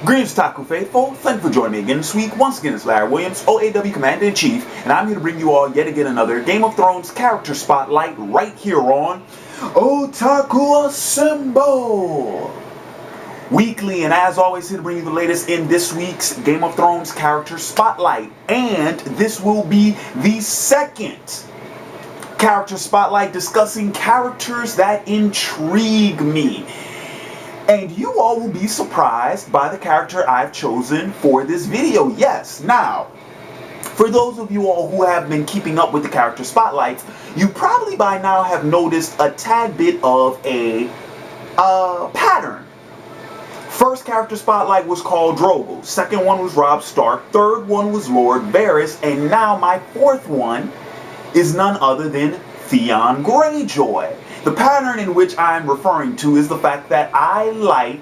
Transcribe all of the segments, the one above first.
Greetings, Taku Faithful. Thank you for joining me again this week. Once again, it's Larry Williams, OAW Commander-in-Chief, and I'm here to bring you all yet again another Game of Thrones character spotlight right here on Otaku Assemble! Weekly, and as always, here to bring you the latest in this week's Game of Thrones character spotlight. And this will be the second character spotlight discussing characters that intrigue me. And you all will be surprised by the character I've chosen for this video. Yes, now, for those of you all who have been keeping up with the character spotlights, you probably by now have noticed a tad bit of a pattern. First character spotlight was called Drogo. Second one was Robb Stark. Third one was Lord Varys. And now my fourth one is none other than Theon Greyjoy. The pattern in which I'm referring to is the fact that I like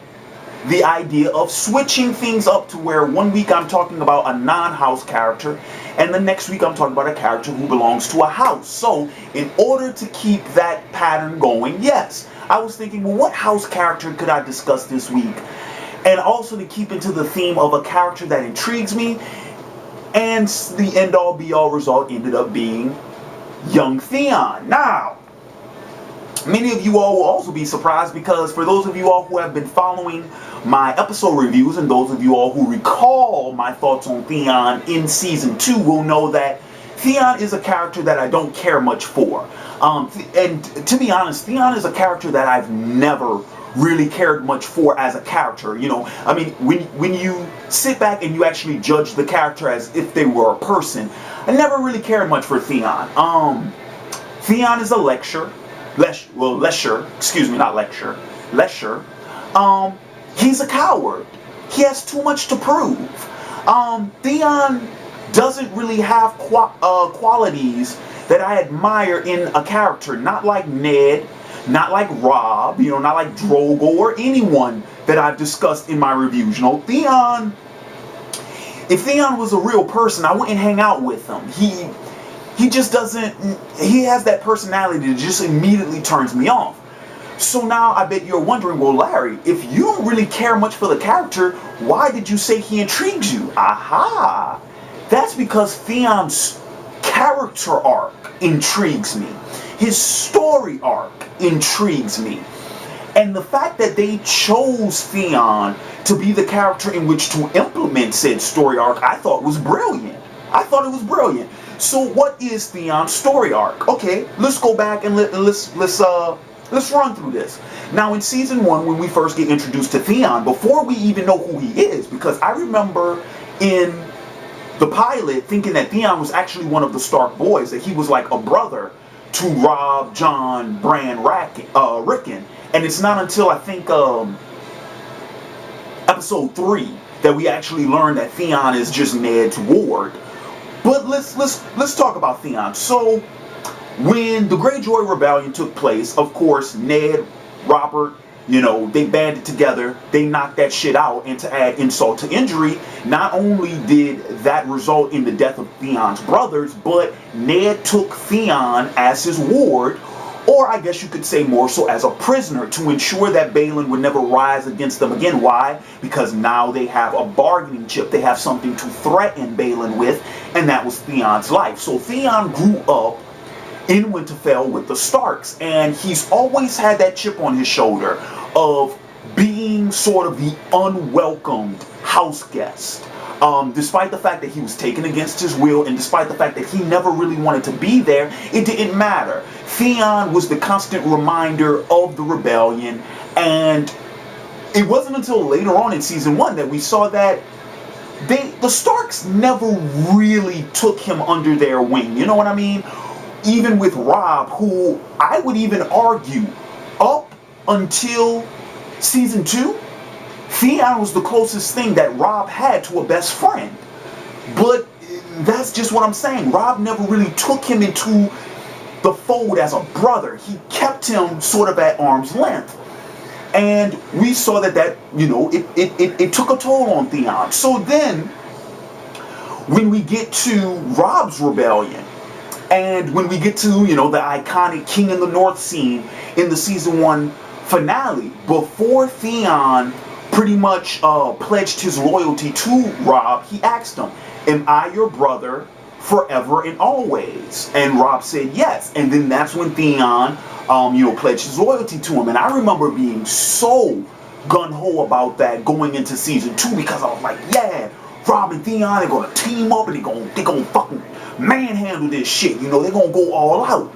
the idea of switching things up to where one week I'm talking about a non-house character and the next week I'm talking about a character who belongs to a house. So in order to keep that pattern going, yes, I was thinking, well, what house character could I discuss this week? And also to keep into the theme of a character that intrigues me, and the end-all be-all result ended up being young Theon. Now, many of you all will also be surprised because for those of you all who have been following my episode reviews and those of you all who recall my thoughts on Theon in Season 2 will know that Theon is a character that I don't care much for. And to be honest, Theon is a character that I've never really cared much for as a character. You know, I mean, when you sit back and you actually judge the character as if they were a person, I never really cared much for Theon. Theon is a Lesher. He's a coward. He has too much to prove. Theon doesn't really have qualities that I admire in a character. Not like Ned, not like Robb, you know, not like Drogo or anyone that I've discussed in my reviews. You know, Theon, if Theon was a real person, I wouldn't hang out with him. He just doesn't, he has that personality that just immediately turns me off. So now I bet you're wondering, well, Larry, if you don't really care much for the character, why did you say he intrigues you? Aha! That's because Theon's character arc intrigues me. His story arc intrigues me. And the fact that they chose Theon to be the character in which to implement said story arc, I thought was brilliant. I thought it was brilliant. So what is Theon's story arc? Okay, let's go back and let's run through this. Now in Season 1, when we first get introduced to Theon, before we even know who he is, because I remember in the pilot thinking that Theon was actually one of the Stark boys, that he was like a brother to Robb, Jon, Bran, Rickon. And it's not until I think episode 3 that we actually learn that Theon is just Ned's ward. But let's talk about Theon. So when the Greyjoy Rebellion took place, of course, Ned, Robert, you know, they banded together, they knocked that shit out, and to add insult to injury, not only did that result in the death of Theon's brothers, but Ned took Theon as his ward, or I guess you could say more so as a prisoner, to ensure that Balon would never rise against them again. Why? Because now they have a bargaining chip, they have something to threaten Balon with, and that was Theon's life. So Theon grew up in Winterfell with the Starks, and he's always had that chip on his shoulder of being sort of the unwelcomed house guest. Despite the fact that he was taken against his will, and despite the fact that he never really wanted to be there, it didn't matter. Theon was the constant reminder of the rebellion, and it wasn't until later on in Season 1 that we saw that the Starks never really took him under their wing, you know what I mean? Even with Robb, who I would even argue up until Season 2, Theon was the closest thing that Robb had to a best friend. But that's just what I'm saying. Robb never really took him into the fold as a brother. He kept him sort of at arm's length. And we saw that you know, it took a toll on Theon. So then, when we get to Robb's rebellion, and when we get to, you know, the iconic King in the North scene in the Season 1 finale, before Theon pretty much pledged his loyalty to Robb, he asked him, "Am I your brother forever and always?" And Robb said yes. And then that's when Theon, pledged his loyalty to him. And I remember being so gung-ho about that going into season 2, because I was like, yeah, Robb and Theon are gonna team up and they're gonna fucking manhandle this shit. They're gonna go all out.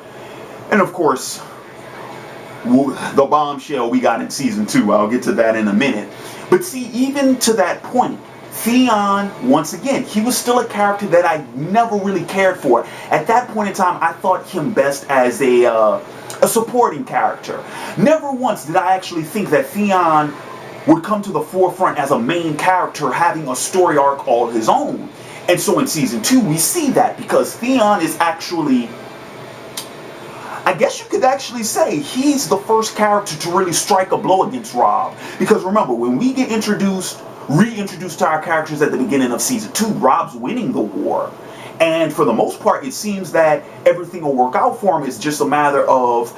And of course, the bombshell we got in season 2. I'll get to that in a minute. But see, even to that point, Theon, once again, he was still a character that I never really cared for. At that point in time, I thought him best as a supporting character. Never once did I actually think that Theon would come to the forefront as a main character having a story arc all his own. And so in season 2, we see that, because Theon is actually, I guess you could actually say, he's the first character to really strike a blow against Robb. Because remember, when we get reintroduced to our characters at the beginning of season 2, Robb's winning the war. And for the most part, it seems that everything will work out for him. It's just a matter of,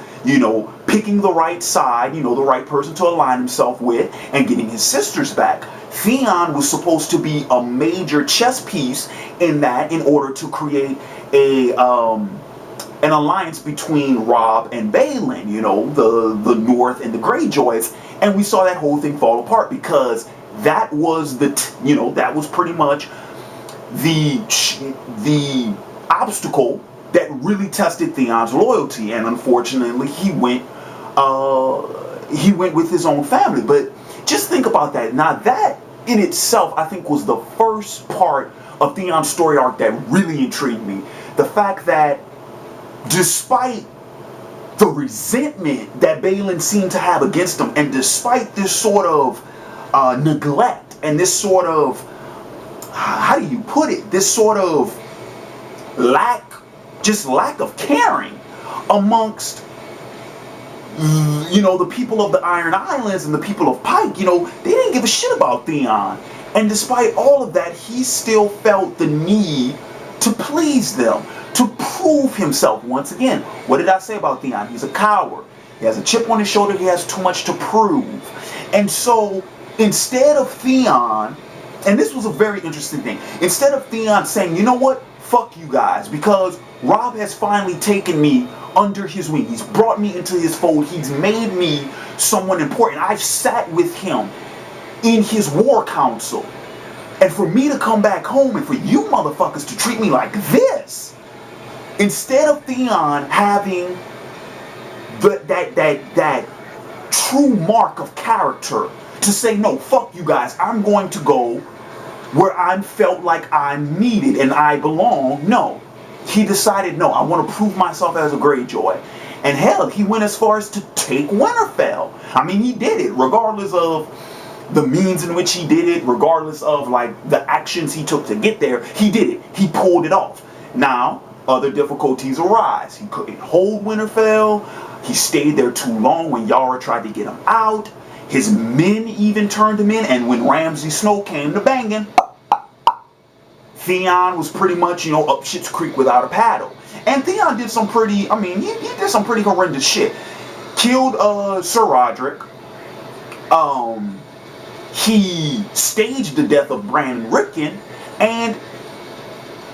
picking the right side, the right person to align himself with, and getting his sisters back. Theon was supposed to be a major chess piece in that, in order to create an alliance between Robb and Balin, the North and the Greyjoys. And we saw that whole thing fall apart, because that was that was pretty much the obstacle that really tested Theon's loyalty. And unfortunately, he went with his own family. But just think about that. Now, that in itself, I think, was the first part of Theon's story arc that really intrigued me. The fact that despite the resentment that Balin seemed to have against him, and despite this sort of neglect and this sort of, how do you put it, this sort of lack of caring amongst the people of the Iron Islands and the people of Pike, they didn't give a shit about Theon. And despite all of that, he still felt the need to please them, to prove himself once again. What did I say about Theon? He's a coward. He has a chip on his shoulder. He has too much to prove. And so instead of Theon, and this was a very interesting thing, instead of Theon saying, you know what, fuck you guys, because Robb has finally taken me under his wing. He's brought me into his fold. He's made me someone important. I've sat with him in his war council. And for me to come back home and for you motherfuckers to treat me like this, instead of Theon having that true mark of character to say, no, fuck you guys, I'm going to go where I felt like I'm needed and I belong. No, he decided, no, I want to prove myself as a Greyjoy. And hell, he went as far as to take Winterfell. I mean, he did it, regardless of the means in which he did it, regardless of the actions he took to get there. He did it. He pulled it off. Now, other difficulties arise. He couldn't hold Winterfell. He stayed there too long when Yara tried to get him out. His men even turned him in, and when Ramsay Snow came to banging, Theon was pretty much, up shit's creek without a paddle. And Theon did some pretty, he did some pretty horrendous shit. Killed Sir Roderick. He staged the death of Bran Rickon, and,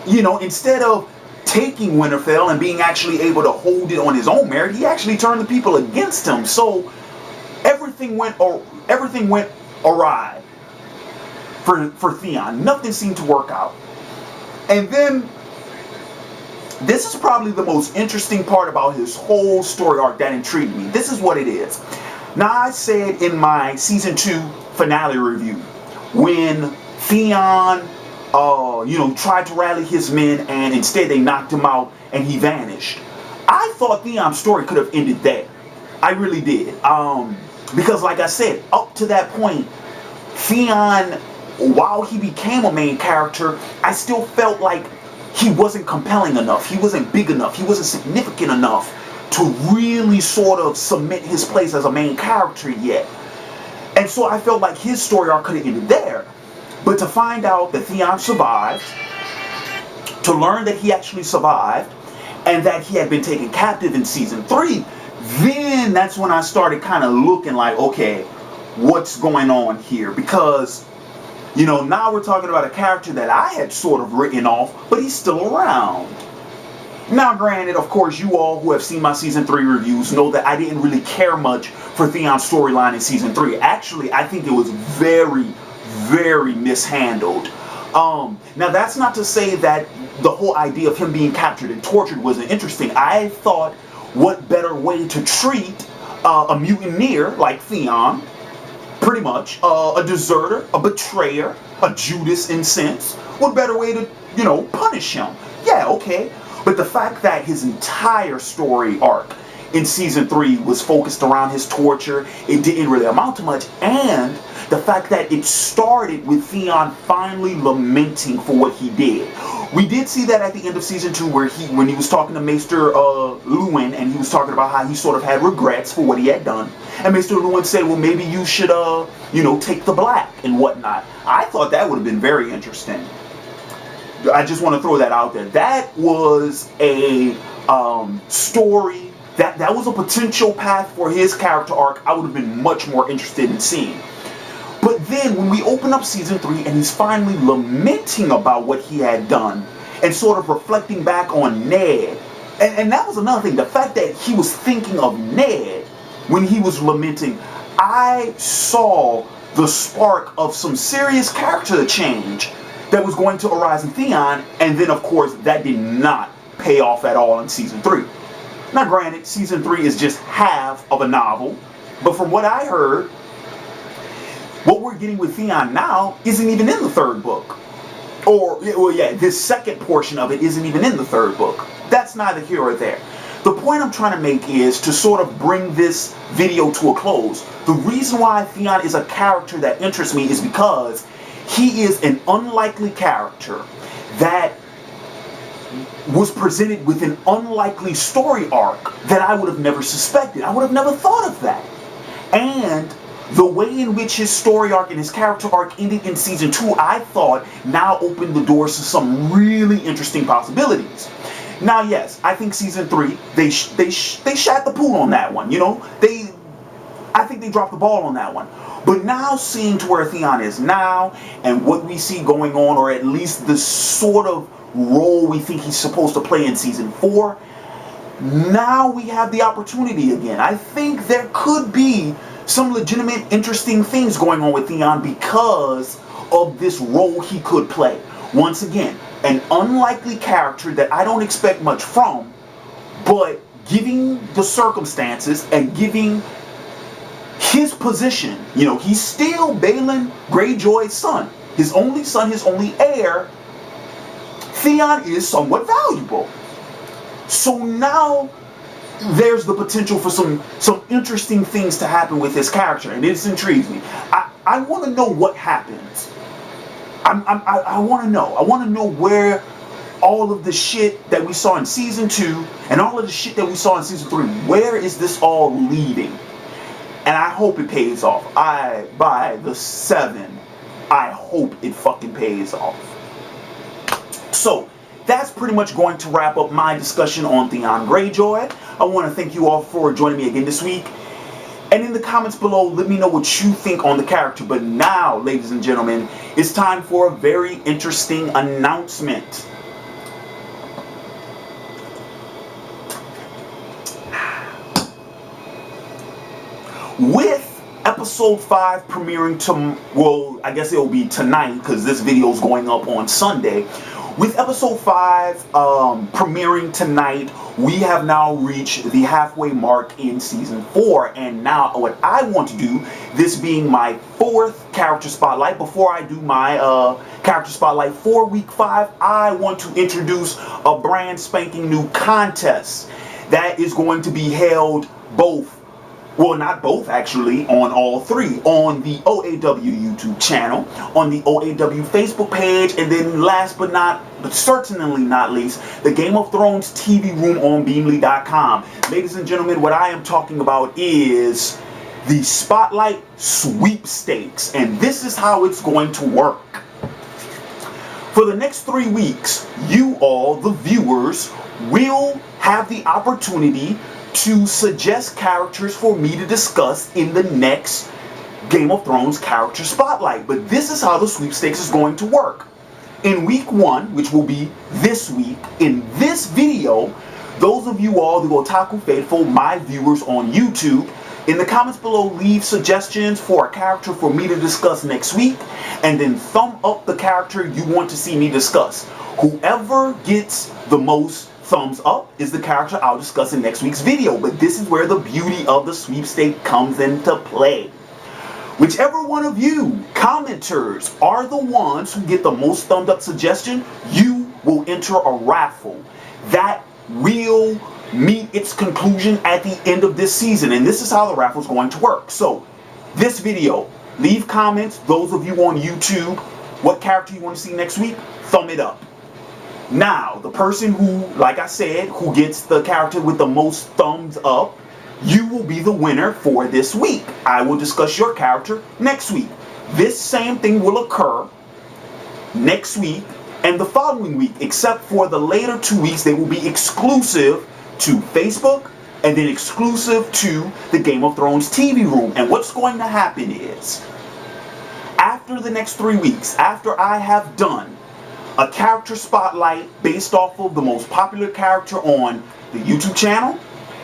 instead of taking Winterfell and being actually able to hold it on his own merit, he actually turned the people against him. So everything went awry for Theon. Nothing seemed to work out. And then, this is probably the most interesting part about his whole story arc that intrigued me. This is what it is. Now, I said in my season 2 finale review, when Theon, tried to rally his men and instead they knocked him out and he vanished. I thought Theon's story could have ended there. I really did. Because like I said, up to that point, Theon, while he became a main character, I still felt like he wasn't compelling enough. He wasn't big enough. He wasn't significant enough to really sort of cement his place as a main character yet. And so I felt like his story arc could have ended there. But to find out that Theon survived, to learn that he actually survived, and that he had been taken captive in season 3, then that's when I started kind of looking like, okay, what's going on here, because, you know, now we're talking about a character that I had sort of written off, but he's still around. Now, granted, of course, you all who have seen my Season 3 reviews know that I didn't really care much for Theon's storyline in Season 3. Actually, I think it was very, very mishandled. Now, that's not to say that the whole idea of him being captured and tortured wasn't interesting. I thought, what better way to treat a mutineer like Theon, pretty much, a deserter, a betrayer, a Judas in sense, what better way to, you know, punish him? Yeah, okay. But the fact that his entire story arc in Season 3 was focused around his torture, it didn't really amount to much, and the fact that it started with Theon finally lamenting for what he did. We did see that at the end of Season 2 where when he was talking to Maester Luwin, and he was talking about how he sort of had regrets for what he had done. And Maester Luwin said, well, maybe you should, you know, take the black and whatnot. I thought that would have been very interesting. I just want to throw that out there. That was a story, that was a potential path for his character arc I would have been much more interested in seeing. But then when we open up Season 3 and he's finally lamenting about what he had done and sort of reflecting back on Ned, and that was another thing, the fact that he was thinking of Ned when he was lamenting, I saw the spark of some serious character change that was going to arise in Theon, and then of course that did not pay off at all in Season 3. Now granted, Season 3 is just half of a novel, but from what I heard, what we're getting with Theon now isn't even in the third book. Or, well yeah, this second portion of it isn't even in the third book. That's neither here or there. The point I'm trying to make is to sort of bring this video to a close. The reason why Theon is a character that interests me is because he is an unlikely character that was presented with an unlikely story arc that I would have never suspected. I would have never thought of that. And the way in which his story arc and his character arc ended in Season 2, I thought now opened the doors to some really interesting possibilities. Now, yes, I think Season 3, they shat the pool on that one, you know? I think they dropped the ball on that one. But now seeing to where Theon is now and what we see going on, or at least the sort of role we think he's supposed to play in Season 4, now we have the opportunity again. I think there could be some legitimate interesting things going on with Theon because of this role he could play. Once again, an unlikely character that I don't expect much from, but giving the circumstances and giving his position, you know, he's still Balon Greyjoy's son, his only heir. Theon is somewhat valuable. So now there's the potential for some interesting things to happen with his character, and it intrigues me. I want to know what happens. I want to know. I want to know where all of the shit that we saw in Season 2 and all of the shit that we saw in Season 3, where is this all leading? And I hope it pays off. By the 7, I hope it fucking pays off. So, that's pretty much going to wrap up my discussion on Theon Greyjoy. I want to thank you all for joining me again this week. And in the comments below, let me know what you think on the character. But now, ladies and gentlemen, it's time for a very interesting announcement. With episode 5 premiering well, I guess it'll be tonight because this video is going up on Sunday. With episode 5 premiering tonight, we have now reached the halfway mark in Season 4. And now what I want to do, this being my 4th character spotlight, before I do my character spotlight for week 5, I want to introduce a brand spanking new contest that is going to be held well, not both actually, on all 3, on the OAW YouTube channel, on the OAW Facebook page, and then last but certainly not least, the Game of Thrones TV room on Beamly.com. Ladies and gentlemen, what I am talking about is the Spotlight Sweepstakes, and this is how it's going to work. For the next 3 weeks, you all, the viewers, will have the opportunity to suggest characters for me to discuss in the next Game of Thrones character spotlight. But this is how the sweepstakes is going to work. In week 1, which will be this week, in this video, those of you all, the Otaku Faithful, my viewers on YouTube, in the comments below, leave suggestions for a character for me to discuss next week, and then thumb up the character you want to see me discuss. Whoever gets the most thumbs up is the character I'll discuss in next week's video. But this is where the beauty of the sweepstake comes into play. Whichever one of you commenters are the ones who get the most thumbed up suggestion, you will enter a raffle that will meet its conclusion at the end of this season. And this is how the raffle is going to work. So this video, leave comments, those of you on YouTube, what character you want to see next week, thumb it up. Now, the person who, like I said, who gets the character with the most thumbs up, you will be the winner for this week. I will discuss your character next week. This same thing will occur next week and the following week, except for the later 2 weeks, they will be exclusive to Facebook and then exclusive to the Game of Thrones TV room. And what's going to happen is, after the next 3 weeks, after I have done a character spotlight based off of the most popular character on the YouTube channel,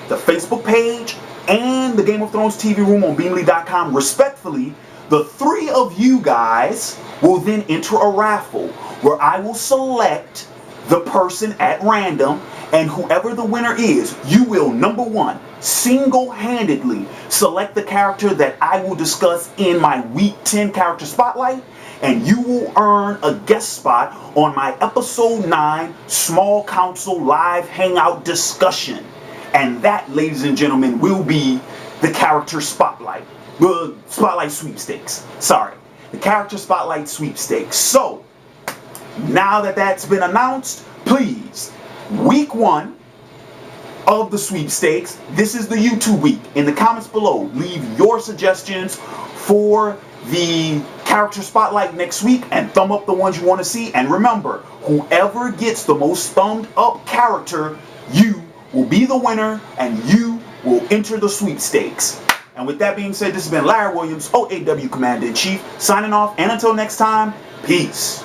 the Facebook page, and the Game of Thrones TV room on Beamly.com, respectfully, the 3 of you guys will then enter a raffle where I will select the person at random, and whoever the winner is, you will, number 1, single-handedly select the character that I will discuss in my week 10 character spotlight, and you will earn a guest spot on my episode 9 Small Council live hangout discussion. And that, ladies and gentlemen, will be the character spotlight. Spotlight sweepstakes. Sorry. The character spotlight sweepstakes. So, now that that's been announced, please, week 1 of the sweepstakes, this is the YouTube week. In the comments below, leave your suggestions for the character spotlight next week and thumb up the ones you want to see. And remember, whoever gets the most thumbed up character, you will be the winner and you will enter the sweepstakes. And with that being said, this has been Larry Williams, OAW Commander-in-Chief, signing off. And until next time, peace.